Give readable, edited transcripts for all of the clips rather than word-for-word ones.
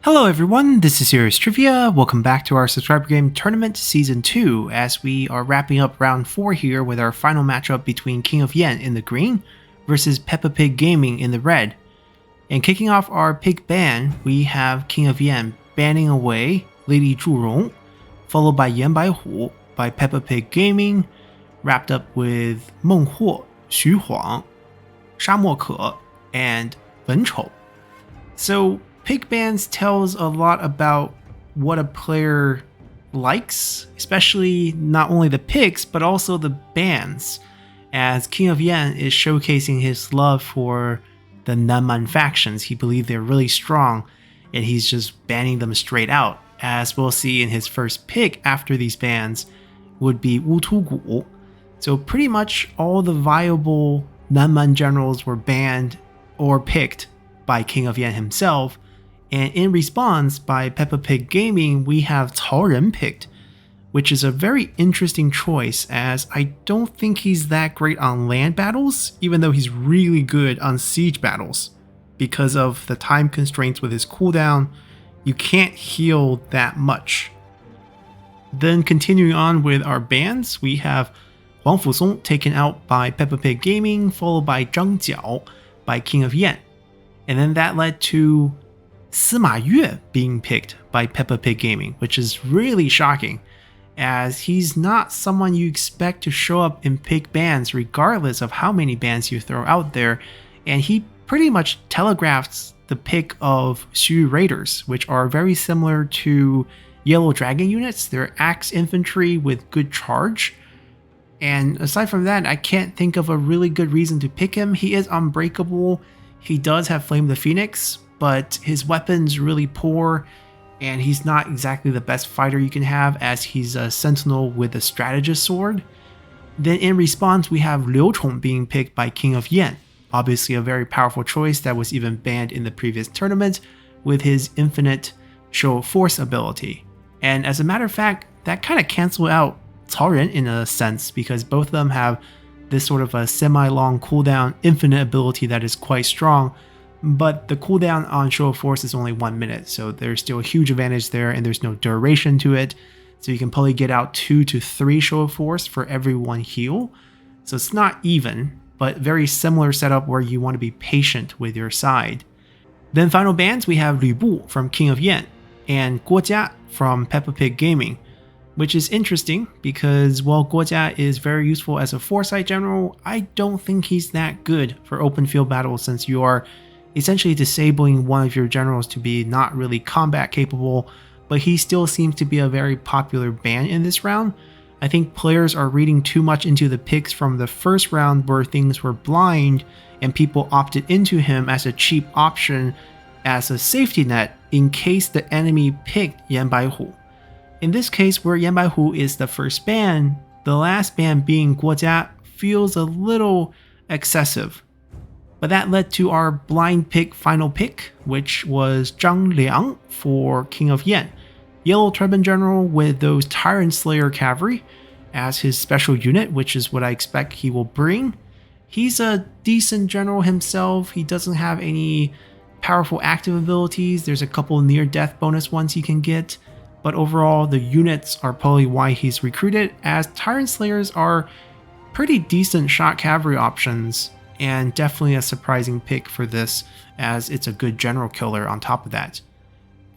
Hello everyone, this is Serious Trivia. Welcome back to our subscriber game tournament season 2 as we are wrapping up round 4 here with our final matchup between King of Yen in the green versus Peppa Pig Gaming in the red. And kicking off our pig ban, we have King of Yen banning away Lady Zhurong, followed by Yan Baihu by Peppa Pig Gaming, wrapped up with Meng Huo, Xu Huang, Sha Mo Ke, and Wen Chou. So pig bans tells a lot about what a player likes, especially not only the pigs, but also the bans, as King of Yen is showcasing his love for the Nanman factions. He believes they're really strong, and he's just banning them straight out, as we'll see in his first pick after these bans would be Wu Tugu. So pretty much all the viable Nanman generals were banned or picked by King of Yen himself. And in response, by Peppa Pig Gaming, we have Cao Ren picked, which is a very interesting choice as I don't think he's that great on land battles, even though he's really good on siege battles. Because of the time constraints with his cooldown, you can't heal that much. Then continuing on with our bans, we have Huang Fusong taken out by Peppa Pig Gaming, followed by Zhang Jiao by King of Yen. And then that led to Sima Yue being picked by Peppa Pig Gaming, which is really shocking, as he's not someone you expect to show up in pig bans regardless of how many bans you throw out there, and he pretty much telegraphs the pick of Xu Raiders, which are very similar to Yellow Dragon units. They're axe infantry with good charge, and aside from that, I can't think of a really good reason to pick him. He is unbreakable, he does have Flame the Phoenix, but his weapon's really poor, and he's not exactly the best fighter you can have, as he's a sentinel with a strategist sword. Then in response, we have Liu Chong being picked by King of Yen, obviously a very powerful choice that was even banned in the previous tournament with his infinite show of force ability. And as a matter of fact, that kind of canceled out Cao Ren in a sense, because both of them have this sort of a semi-long cooldown infinite ability that is quite strong, but the cooldown on Show of Force is only 1 minute, so there's still a huge advantage there, and there's no duration to it, so you can probably get out 2 to 3 Show of Force for every 1 heal. So it's not even, but very similar setup where you want to be patient with your side. Then final bans, we have Lu Bu from King of Yen, and Guo Jia from Peppa Pig Gaming, which is interesting because while Guo Jia is very useful as a foresight general, I don't think he's that good for open field battles, since you are essentially disabling one of your generals to be not really combat capable, but he still seems to be a very popular ban in this round. I think players are reading too much into the picks from the first round where things were blind and people opted into him as a cheap option as a safety net in case the enemy picked Yan Baihu. In this case, where Yan Baihu is the first ban, the last ban being Guo Jia feels a little excessive. But that led to our blind pick final pick, which was Zhang Liang for King of Yen. Yellow Turban General with those Tyrant Slayer Cavalry as his special unit, which is what I expect he will bring. He's a decent general himself. He doesn't have any powerful active abilities. There's a couple near-death bonus ones he can get. But overall, the units are probably why he's recruited, as Tyrant Slayers are pretty decent shot cavalry options, and definitely a surprising pick for this, as it's a good general killer on top of that.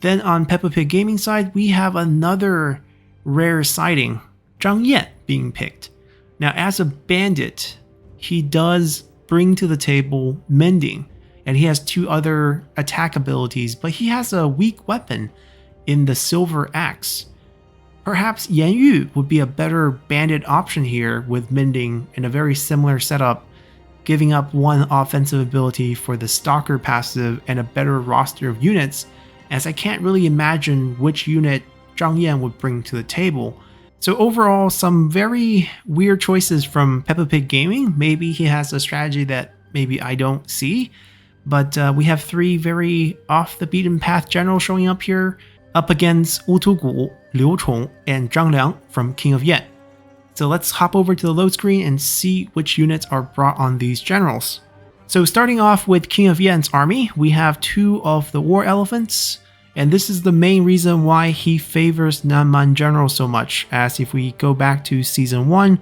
Then on Peppa Pig Gaming side, we have another rare sighting, Zhang Yan being picked. Now as a bandit, he does bring to the table mending, and he has 2 other attack abilities, but he has a weak weapon in the silver axe. Perhaps Yan Yu would be a better bandit option here with mending in a very similar setup, giving up 1 offensive ability for the Stalker passive and a better roster of units, as I can't really imagine which unit Zhang Yan would bring to the table. So overall, some very weird choices from Peppa Pig Gaming. Maybe he has a strategy that maybe I don't see, but we have 3 very off the beaten path generals showing up here, up against Wu Tugu, Liu Chong, and Zhang Liang from King of Yen. So let's hop over to the load screen and see which units are brought on these generals. So starting off with King of Yen's army, we have 2 of the war elephants, And this is the main reason why he favors Nanman General so much, as if we go back to Season 1,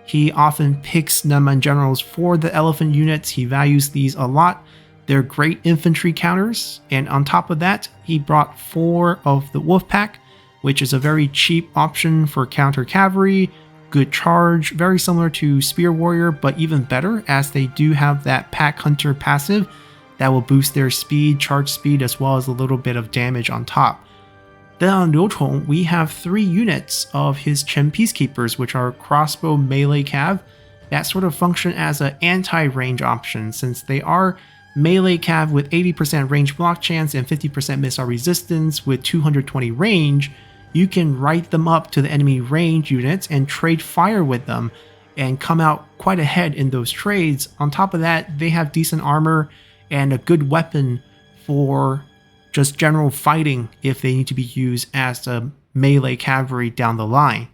he often picks Nanman Generals for the elephant units. He values these a lot. They're great infantry counters, and on top of that, he brought 4 of the Wolf Pack, which is a very cheap option for counter cavalry, good charge, very similar to Spear Warrior, but even better as they do have that Pack Hunter passive that will boost their speed, charge speed, as well as a little bit of damage on top. Then on Liu Chong, we have 3 units of his Chen Peacekeepers, which are crossbow melee cav, that sort of function as an anti-range option, since they are melee cav with 80% range block chance and 50% missile resistance with 220 range. You can write them up to the enemy range units and trade fire with them and come out quite ahead in those trades. On top of that, they have decent armor and a good weapon for just general fighting if they need to be used as a melee cavalry down the line.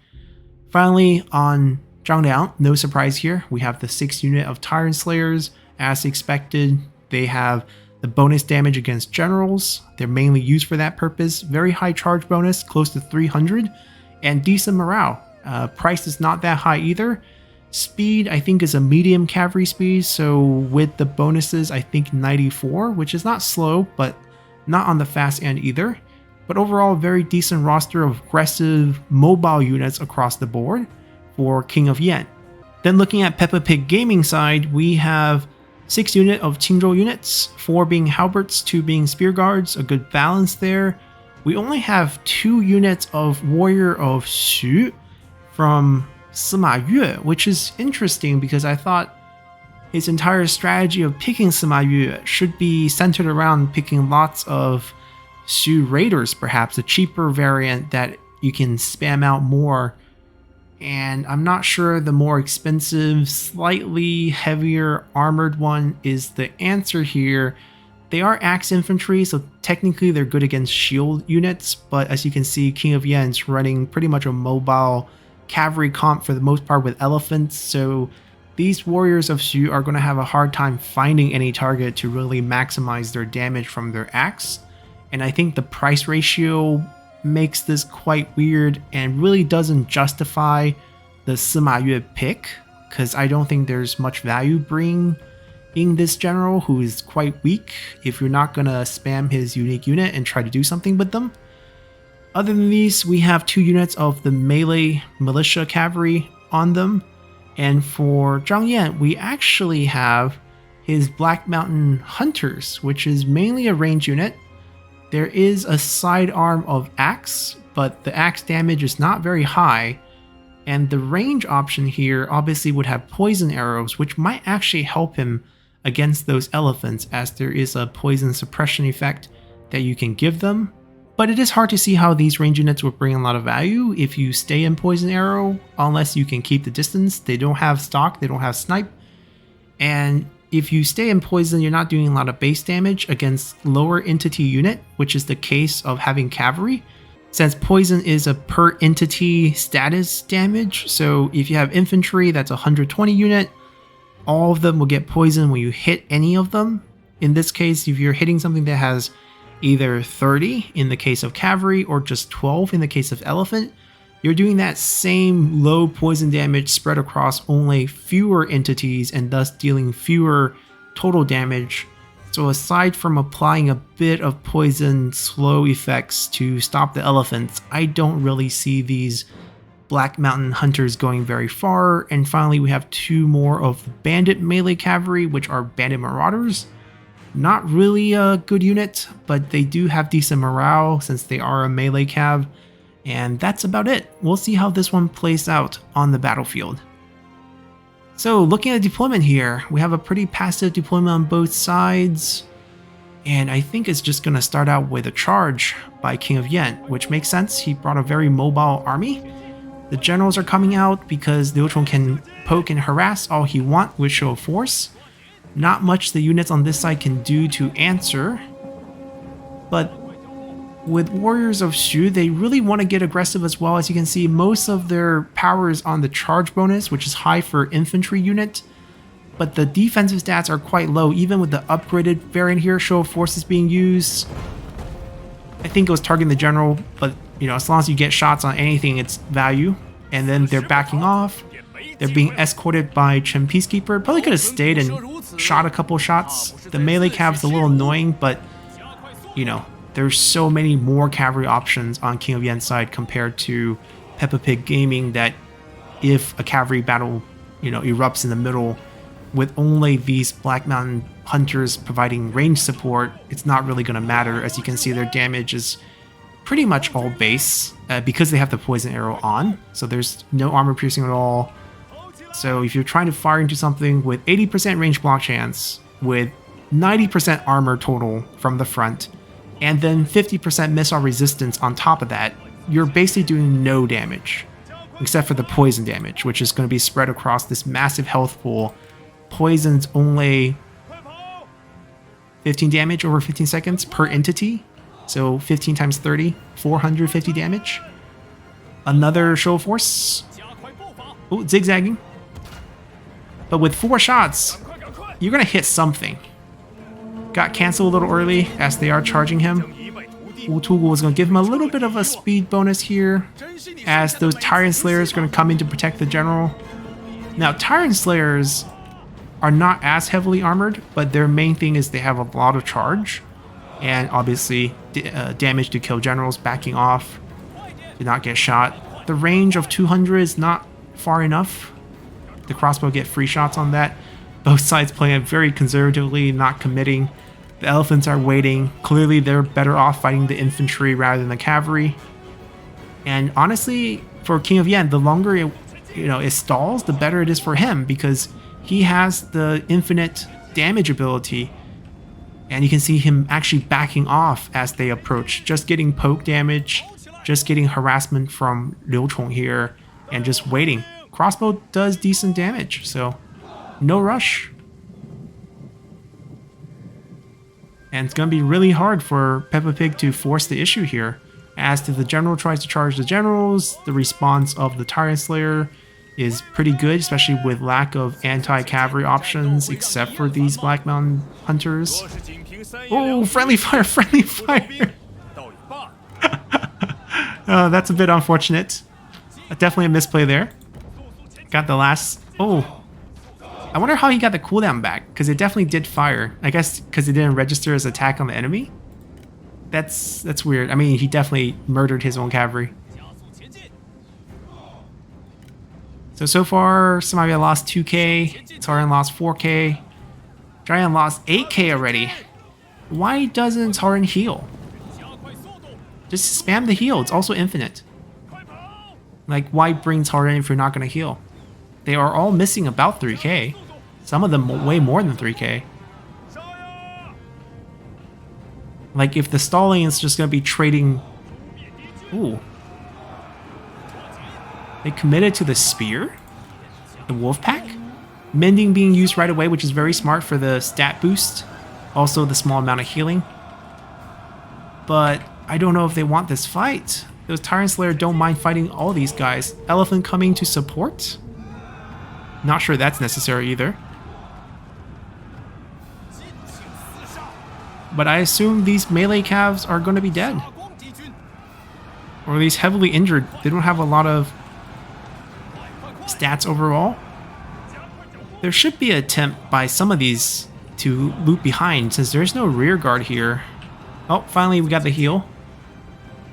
Finally, on Zhang, no surprise here, we have the 6th unit of Tyrant Slayers. As expected, they have the bonus damage against generals. They're mainly used for that purpose. Very high charge bonus, close to 300, and decent morale. Price is not that high either. Speed, I think, is a medium cavalry speed, so with the bonuses, I think 94, which is not slow, but not on the fast end either. But overall, very decent roster of aggressive mobile units across the board for King of Yen. Then looking at Peppa Pig Gaming side, we have 6 unit of Qingzhou units, 4 being halberds, 2 being spear guards, a good balance there. We only have 2 units of Warrior of Xu from Sima Yue, which is interesting because I thought his entire strategy of picking Sima Yue should be centered around picking lots of Xu Raiders, perhaps a cheaper variant that you can spam out more. And I'm not sure the more expensive, slightly heavier armored one is the answer here. They are axe infantry, so technically they're good against shield units, but as you can see, King of Yen's running pretty much a mobile cavalry comp for the most part with elephants, so these warriors of Xu are going to have a hard time finding any target to really maximize their damage from their axe. And I think the price ratio makes this quite weird and really doesn't justify the Sima Yue pick, because I don't think there's much value bringing this general who is quite weak if you're not going to spam his unique unit and try to do something with them. Other than these, we have 2 units of the melee militia cavalry on them. And for Zhang Yan, we actually have his Black Mountain Hunters, which is mainly a range unit. There is a sidearm of axe, but the axe damage is not very high. And the range option here obviously would have poison arrows, which might actually help him against those elephants, as there is a poison suppression effect that you can give them. But it is hard to see how these range units will bring a lot of value if you stay in Poison Arrow, unless you can keep the distance. They don't have stock, they don't have snipe. And if you stay in Poison, you're not doing a lot of base damage against lower entity unit, which is the case of having cavalry. Since Poison is a per entity status damage, so if you have infantry, that's a 120 unit. All of them will get poison when you hit any of them. In this case, if you're hitting something that has either 30 in the case of cavalry or just 12 in the case of elephant, you're doing that same low poison damage spread across only fewer entities and thus dealing fewer total damage. So aside from applying a bit of poison slow effects to stop the elephants, I don't really see these Black Mountain Hunters going very far. And finally, we have 2 more of the Bandit Melee Cavalry, which are Bandit Marauders. Not really a good unit, but they do have decent morale since they are a melee cav, and that's about it. We'll see how this one plays out on the battlefield. So looking at the deployment here, we have a pretty passive deployment on both sides, and I think it's just going to start out with a charge by King of Yen, which makes sense. He brought a very mobile army. The generals are coming out because Liu Chong can poke and harass all he wants with show of force. Not much the units on this side can do to answer, but with Warriors of Xu, they really want to get aggressive as well. As you can see, most of their power is on the charge bonus, which is high for infantry unit, but the defensive stats are quite low, even with the upgraded variant here, show of force is being used. I think it was targeting the general, but you know, as long as you get shots on anything, it's value. And then they're backing off. They're being escorted by Chen Peacekeeper. Probably could have stayed and shot a couple shots. The melee cav's a little annoying, but you know, there's so many more cavalry options on King of Yen's side compared to Peppa Pig Gaming that if a cavalry battle, you know, erupts in the middle with only these Black Mountain Hunters providing range support, it's not really going to matter. As you can see, their damage is pretty much all base because they have the poison arrow on, so there's no armor piercing at all. So if you're trying to fire into something with 80% range block chance, with 90% armor total from the front, and then 50% missile resistance on top of that, you're basically doing no damage, except for the poison damage, which is going to be spread across this massive health pool. Poison's only 15 damage over 15 seconds per entity. So 15 times 30, 450 damage. Another show of force. Oh, zigzagging. But with 4 shots, you're going to hit something. Got canceled a little early as they are charging him. Wutugu was going to give him a little bit of a speed bonus here, as those Tyrant Slayers are going to come in to protect the general. Now, Tyrant Slayers are not as heavily armored, but their main thing is they have a lot of charge. And obviously, damage to kill generals, backing off, did not get shot. The range of 200 is not far enough. The crossbow get free shots on that. Both sides playing it very conservatively, not committing. The elephants are waiting. Clearly, they're better off fighting the infantry rather than the cavalry. And honestly, for King of Yen, the longer it stalls, the better it is for him, because he has the infinite damage ability. And you can see him actually backing off as they approach, just getting poke damage, just getting harassment from Liu Chong here, and just waiting. Crossbow does decent damage, so no rush. And it's going to be really hard for Peppa Pig to force the issue here. As to the general tries to charge the generals, the response of the Tyrant Slayer is pretty good, especially with lack of anti-cavalry options, except for these Black Mountain Hunters. Oh, friendly fire, friendly fire! That's a bit unfortunate. Definitely a misplay there. Got the last... Oh, I wonder how he got the cooldown back, because it definitely did fire. I guess because it didn't register as attack on the enemy? That's weird. I mean, he definitely murdered his own cavalry. So far, Samavia lost 2k, Tauren lost 4k, Giant lost 8k already. Why doesn't Tauren heal? Just spam the heal, it's also infinite. Like, why bring Tauren if you're not going to heal? They are all missing about 3k. Some of them way more than 3k. Like, if the stalling is just going to be trading... Ooh. They committed to the spear? The wolf pack? Mending being used right away, which is very smart for the stat boost. Also the small amount of healing. But I don't know if they want this fight. Those Tyrant Slayer don't mind fighting all these guys. Elephant coming to support? Not sure that's necessary either. But I assume these melee calves are going to be dead. Or at least heavily injured. They don't have a lot of stats overall. There should be an attempt by some of these to loop behind, since there's no rear guard here. Oh, finally we got the heal.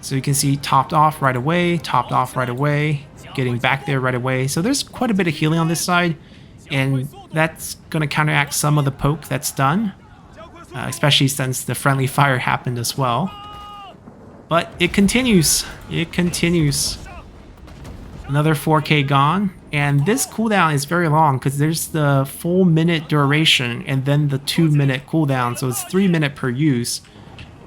So you can see topped off right away, getting back there right away. So there's quite a bit of healing on this side, and that's going to counteract some of the poke that's done, especially since the friendly fire happened as well. But it continues. It continues. Another 4k gone, and this cooldown is very long because there's the full minute duration and then the 2-minute cooldown, so it's 3 minutes per use,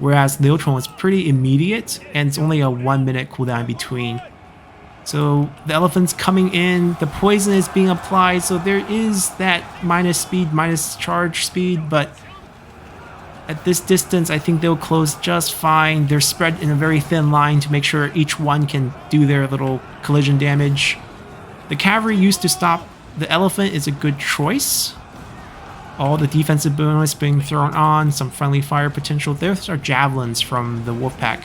whereas Liu Chong is pretty immediate and it's only a 1 minute cooldown in between. So the elephant's coming in, the poison is being applied, so there is that minus speed, minus charge speed, but at this distance I think they'll close just fine. They're spread in a very thin line to make sure each one can do their little collision damage. The cavalry used to stop the elephant is a good choice, All the defensive bonus being thrown on, some friendly fire potential. Those are javelins from the Wolfpack.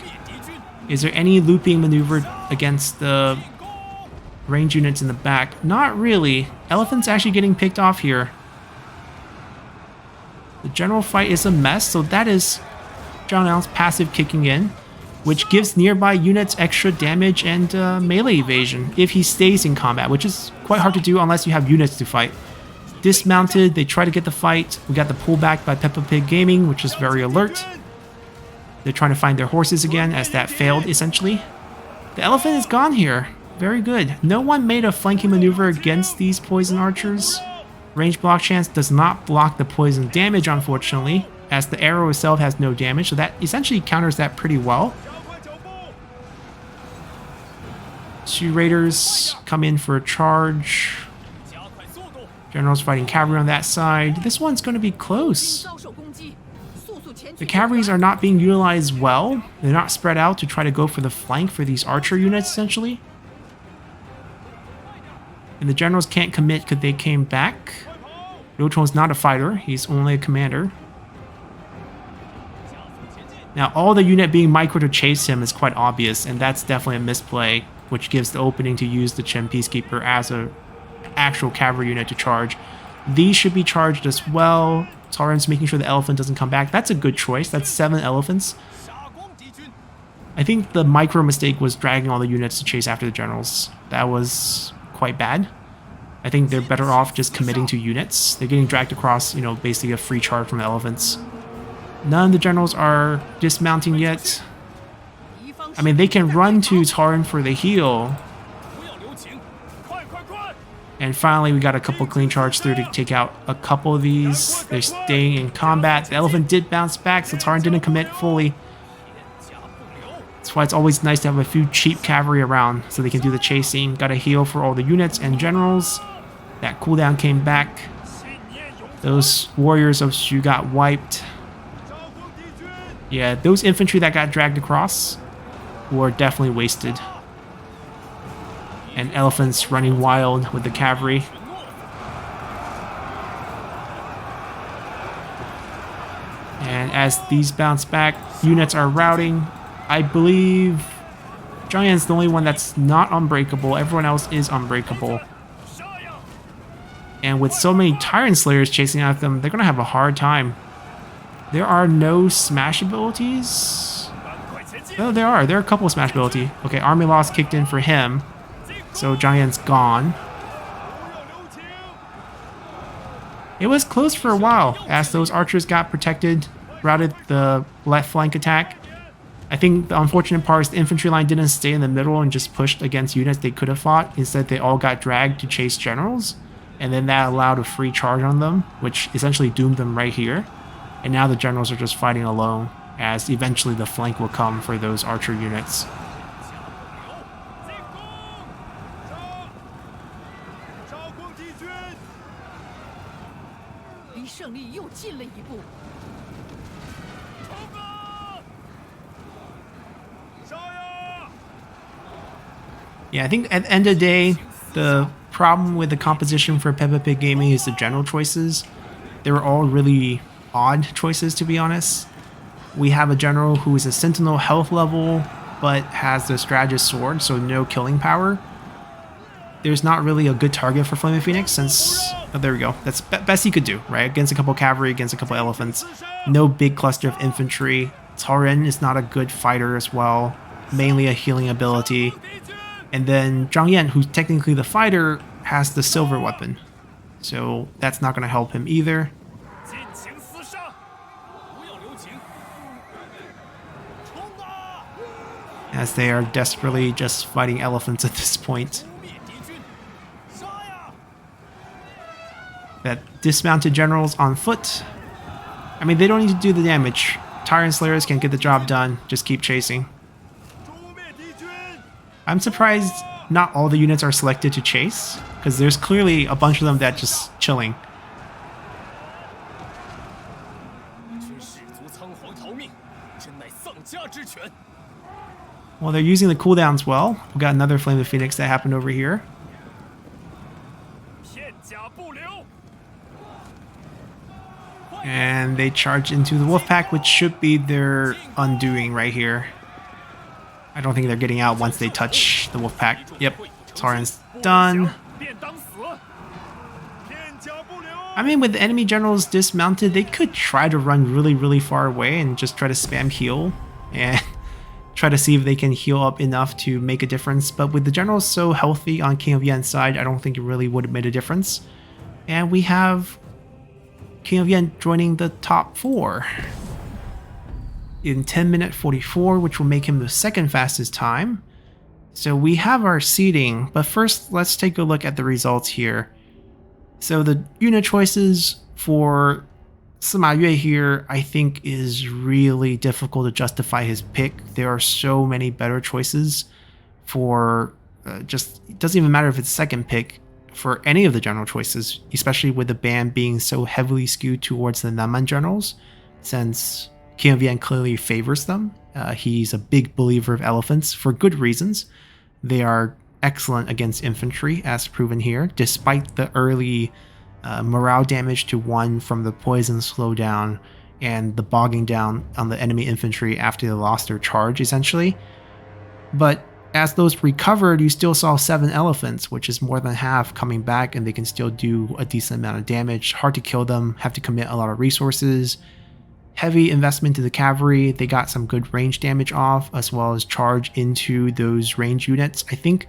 Is there any looping maneuver against the range units in the back? Not really. Elephant's actually getting picked off here. The general fight is a mess, so that is Zhang Liang's passive kicking in, which gives nearby units extra damage and melee evasion if he stays in combat, which is quite hard to do unless you have units to fight. Dismounted, they try to get the fight. We got the pullback by Peppa Pig Gaming, which is very alert. They're trying to find their horses again, as that failed, essentially. The elephant is gone here. Very good. No one made a flanking maneuver against these poison archers. Range block chance does not block the poison damage, unfortunately, as the arrow itself has no damage, so that essentially counters that pretty well. 2 raiders come in for a charge. General's fighting cavalry on that side. This one's going to be close. The cavalries are not being utilized well. They're not spread out to try to go for the flank for these archer units, essentially. And the generals can't commit because they came back. Liuchong's not a fighter. He's only a commander. Now, all the unit being micro to chase him is quite obvious, and that's definitely a misplay, which gives the opening to use the Chen Peacekeeper as a actual cavalry unit to charge. These should be charged as well. Tauren's making sure the elephant doesn't come back. That's a good choice. That's 7 elephants. I think the micro mistake was dragging all the units to chase after the generals. That was quite bad. I think they're better off just committing to units. They're getting dragged across, you know, basically a free charge from the elephants. None of the generals are dismounting yet. I mean, they can run to Tauren for the heal. And finally, we got a couple clean charge through to take out a couple of these. They're staying in combat. The elephant did bounce back, so Tauren didn't commit fully. That's why it's always nice to have a few cheap cavalry around so they can do the chasing. Got a heal for all the units and generals. That cooldown came back. Those warriors of Xu got wiped. Yeah, those infantry that got dragged across were definitely wasted. And elephants running wild with the cavalry. And as these bounce back, units are routing. I believe Zhang Yan's the only one that's not unbreakable. Everyone else is unbreakable. And with so many Tyrant Slayers chasing after them, they're going to have a hard time. There are no smash abilities. Oh, there are. There are a couple of smash abilities. Okay, Army Loss kicked in for him. So Zhang Yan's gone. It was close for a while as those archers got protected, routed the left flank attack. I think the unfortunate part is the infantry line didn't stay in the middle and just pushed against units they could have fought. Instead, they all got dragged to chase generals, and then that allowed a free charge on them, which essentially doomed them right here. And now the generals are just fighting alone, as eventually the flank will come for those archer units. Yeah, I think at the end of the day, the problem with the composition for Peppa Pig Gaming is the general choices. They were all really odd choices, to be honest. We have a general who is a Sentinel health level, but has the Strategist Sword, so no killing power. There's not really a good target for Flaming Phoenix since... Oh, there we go. That's best he could do, right? Against a couple cavalry, against a couple elephants. No big cluster of infantry. Tauren is not a good fighter as well. Mainly a healing ability. And then Zhang Yan, who's technically the fighter, has the silver weapon. So that's not going to help him either. As they are desperately just fighting elephants at this point. That dismounted generals on foot. I mean, they don't need to do the damage. Tyrant Slayers can get the job done. Just keep chasing. I'm surprised not all the units are selected to chase, because there's clearly a bunch of them that just chilling. Well, they're using the cooldowns well. We got another Flame of Phoenix that happened over here. And they charge into the wolf pack, which should be their undoing right here. I don't think they're getting out once they touch the wolf pack. Yep, Tauren's done. I mean, with the enemy generals dismounted, they could try to run really far away and just try to spam heal and try to see if they can heal up enough to make a difference. But with the generals so healthy on King of Yen's side, I don't think it really would have made a difference. And we have King of Yen joining the top 4 in 10 minute 44, which will make him the second fastest time. So we have our seeding, but first let's take a look at the results here. So the unit choices for Sima Yue here, I think, is really difficult to justify his pick. There are so many better choices for just, it doesn't even matter if it's second pick for any of the general choices, especially with the ban being so heavily skewed towards the Nanman generals, since King of Yen clearly favors them. He's a big believer of elephants for good reasons. They are excellent against infantry, as proven here, despite the early morale damage to 1 from the poison slowdown and the bogging down on the enemy infantry after they lost their charge, essentially. But as those recovered, you still saw 7 elephants, which is more than half coming back, and they can still do a decent amount of damage. Hard to kill them, have to commit a lot of resources. Heavy investment to the cavalry. They got some good range damage off, as well as charge into those range units. I think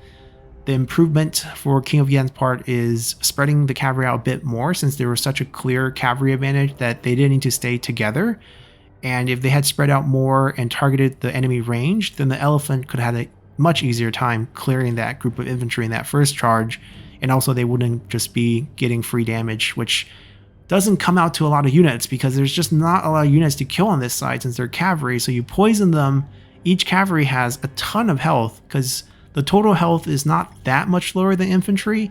the improvement for King of Yen's part is spreading the cavalry out a bit more, since there was such a clear cavalry advantage that they didn't need to stay together. And if they had spread out more and targeted the enemy range, then the elephant could have had a much easier time clearing that group of infantry in that first charge. And also they wouldn't just be getting free damage, which doesn't come out to a lot of units because there's just not a lot of units to kill on this side since they're cavalry. So you poison them. Each cavalry has a ton of health because the total health is not that much lower than infantry,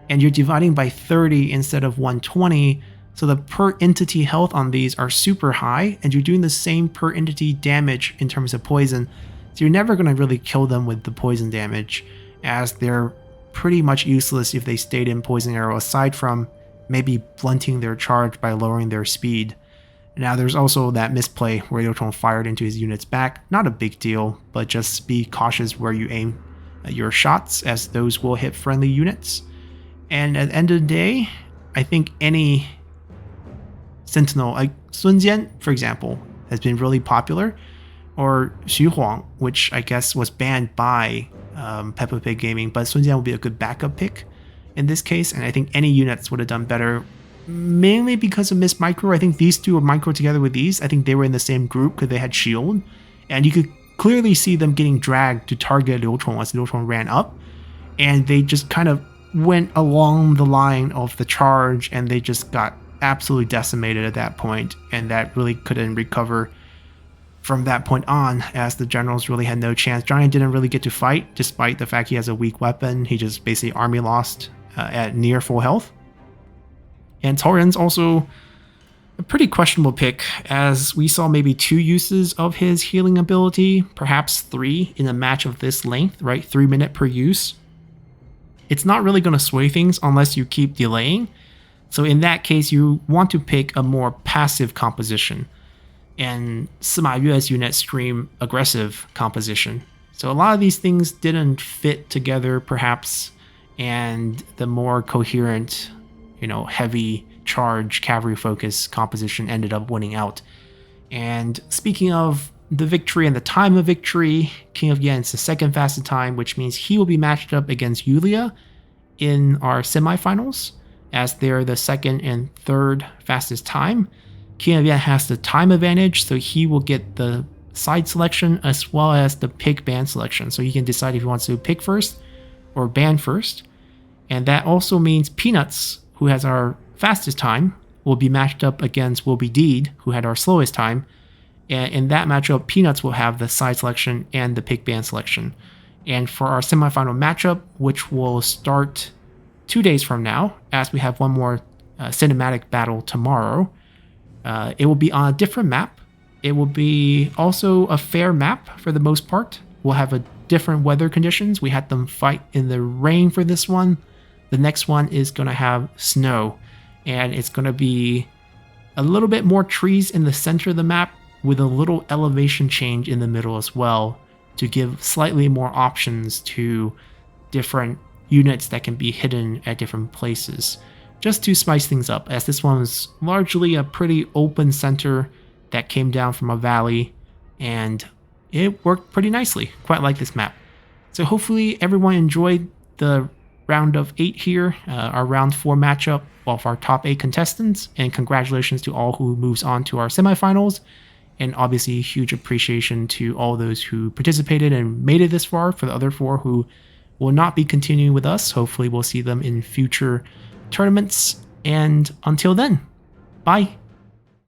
and you're dividing by 30 instead of 120, so the per entity health on these are super high, and you're doing the same per entity damage in terms of poison, so you're never going to really kill them with the poison damage, as they're pretty much useless if they stayed in poison arrow, aside from maybe blunting their charge by lowering their speed. Now there's also that misplay where Liu fired into his unit's back, not a big deal, but just be cautious where you aim your shots, as those will hit friendly units. And at the end of the day, I think any sentinel, like Sun Jian, for example, has been really popular, or Xu Huang, which I guess was banned by Peppa Pig Gaming, but Sun Jian will be a good backup pick in this case, and I think any units would have done better, mainly because of Miss Micro. I think these two are micro together with these. I think they were in the same group because they had shield, and you could clearly see them getting dragged to target Liu Chong as Liu Chong ran up, and they just kind of went along the line of the charge, and they just got absolutely decimated at that point, and that really couldn't recover from that point on, as the generals really had no chance. Giant didn't really get to fight, despite the fact he has a weak weapon. He just basically army lost at near full health. And Tauren's also a pretty questionable pick, as we saw maybe 2 uses of his healing ability, perhaps 3 in a match of this length, right? 3 minutes per use. It's not really going to sway things unless you keep delaying. So in that case, you want to pick a more passive composition, and Sima Yue's unit scream aggressive composition. So a lot of these things didn't fit together, perhaps, and the more coherent, heavy charge cavalry focus composition ended up winning out. And speaking of the victory and the time of victory, King of Yen's the second fastest time, which means he will be matched up against Yulia in our semifinals, as they're the second and third fastest time. King of Yen has the time advantage, so he will get the side selection as well as the pick ban selection, so he can decide if he wants to pick first or ban first. And that also means Peanuts, who has our fastest time, will be matched up against Will Be Deed, who had our slowest time. And in that matchup, Peanuts will have the side selection and the pick ban selection. And for our semifinal matchup, which will start 2 days from now, as we have one more cinematic battle tomorrow, it will be on a different map. It will be also a fair map for the most part. We'll have a different weather conditions. We had them fight in the rain for this one. The next one is going to have snow, and it's going to be a little bit more trees in the center of the map with a little elevation change in the middle as well to give slightly more options to different units that can be hidden at different places, just to spice things up, as this one was largely a pretty open center that came down from a valley, and it worked pretty nicely. Quite like this map. So hopefully everyone enjoyed the round of 8 here, our round 4 matchup of our top 8 contestants, and congratulations to all who moves on to our semifinals, and obviously huge appreciation to all those who participated and made it this far. For the other 4 who will not be continuing with us, hopefully we'll see them in future tournaments, and until then, bye.